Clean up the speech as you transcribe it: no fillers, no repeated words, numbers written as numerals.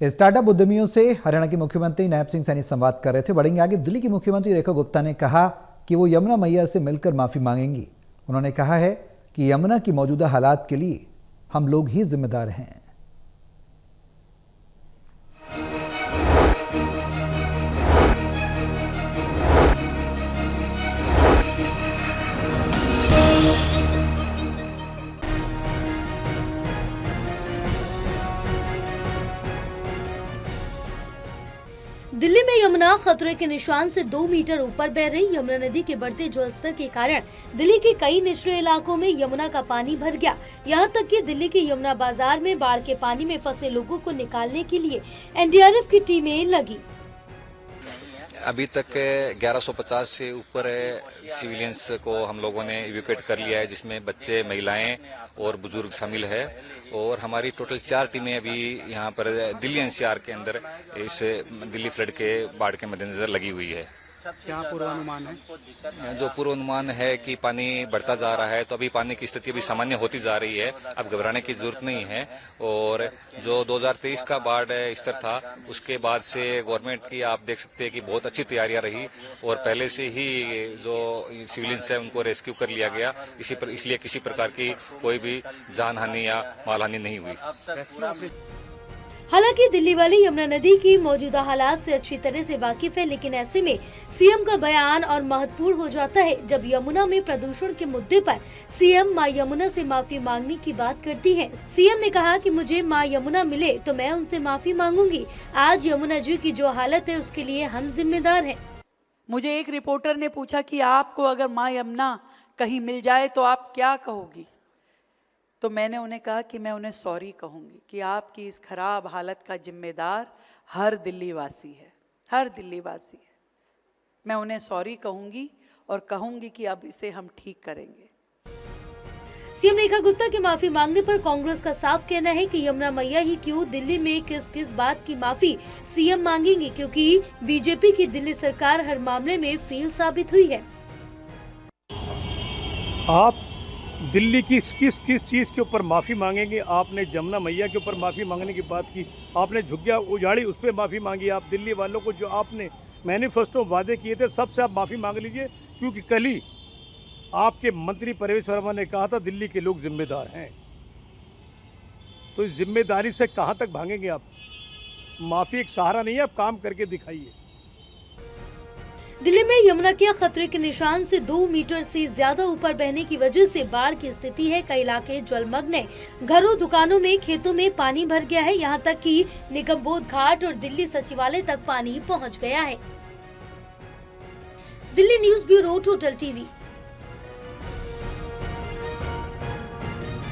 Startup उद्यमियों से हरियाणा के मुख्यमंत्री नायब सिंह सैनी संवाद कर रहे थे। बढ़ेंगे आगे। दिल्ली की मुख्यमंत्री रेखा गुप्ता ने कहा कि वो यमुना मैया से मिलकर माफी मांगेंगी। उन्होंने कहा है कि यमुना की मौजूदा हालात के लिए हम लोग ही जिम्मेदार हैं। दिल्ली में यमुना खतरे के निशान से 2 मीटर ऊपर बह रही यमुना नदी के बढ़ते जलस्तर के कारण दिल्ली के कई निचले इलाकों में यमुना का पानी भर गया। यहां तक कि दिल्ली के यमुना बाजार में बाढ़ के पानी में फंसे लोगों को निकालने के लिए एनडीआरएफ की टीमें लगी। अभी तक 1150 से ऊपर सिविलियंस को हम लोगों ने इवैक्यूएट कर लिया है, जिसमें बच्चे, महिलाएं और बुजुर्ग शामिल है। और हमारी टोटल 4 टीमें अभी यहाँ पर दिल्ली एनसीआर के अंदर इस दिल्ली फ्लड के बाढ़ के मद्देनजर लगी हुई है। क्या पूर्वानुमान है? जो पूर्वानुमान है कि पानी बढ़ता जा रहा है, तो अभी पानी की स्थिति अभी सामान्य होती जा रही है। अब घबराने की जरूरत नहीं है। और जो 2023 का बाढ़ स्तर था, उसके बाद से गवर्नमेंट की आप देख सकते हैं कि बहुत अच्छी तैयारियां रही और पहले से ही जो सिविलियंस है उनको रेस्क्यू कर लिया गया। इसलिए किसी प्रकार की कोई भी जान हानि या माल हानि नहीं हुई। हालांकि दिल्ली वाली यमुना नदी की मौजूदा हालात से अच्छी तरह से वाकिफ है, लेकिन ऐसे में सीएम का बयान और महत्वपूर्ण हो जाता है जब यमुना में प्रदूषण के मुद्दे पर सीएम मां यमुना से माफी मांगने की बात करती है। सीएम ने कहा कि मुझे मां यमुना मिले तो मैं उनसे माफी मांगूंगी। आज यमुना जी की जो हालत है उसके लिए हम जिम्मेदार हैं। मुझे एक रिपोर्टर ने पूछा कि आपको अगर मां यमुना कहीं मिल जाए तो आप क्या कहोगी? तो मैंने उन्हें कहा कि मैं उन्हें सॉरी कहूँगी कि आपकी इस खराब हालत का जिम्मेदार हर दिल्ली वासी है, हर दिल्ली वासी है। मैं उन्हें सॉरी कहूँगी और कहूँगी कि अब इसे हम ठीक करेंगे। सीएम रेखा गुप्ता के माफी मांगने पर कांग्रेस का साफ कहना है कि यमुना मैया ही क्यों, दिल्ली में किस किस बात की माफी सीएम मांगेंगे, क्योंकि बीजेपी की दिल्ली सरकार हर मामले में फेल साबित हुई है। आप दिल्ली की किस चीज़ के ऊपर माफ़ी मांगेंगे? आपने जमुना मैया के ऊपर माफ़ी मांगने की बात की, आपने झुग्गियाँ उजाड़ी उस पर माफ़ी मांगी। आप दिल्ली वालों को जो आपने मैनिफेस्टो वादे किए थे सबसे आप माफ़ी मांग लीजिए, क्योंकि कल ही आपके मंत्री परवेश वर्मा ने कहा था दिल्ली के लोग जिम्मेदार हैं। तो इस जिम्मेदारी से कहाँ तक भागेंगे आप? माफ़ी एक सहारा नहीं है, आप काम करके दिखाइए। दिल्ली में यमुना के खतरे के निशान से 2 मीटर से ज्यादा ऊपर बहने की वजह से बाढ़ की स्थिति है। कई इलाके जलमग्न है। घरों, दुकानों में, खेतों में पानी भर गया है। यहाँ तक कि निगम बोध घाट और दिल्ली सचिवालय तक पानी पहुँच गया है। Delhi news bureau, total TV.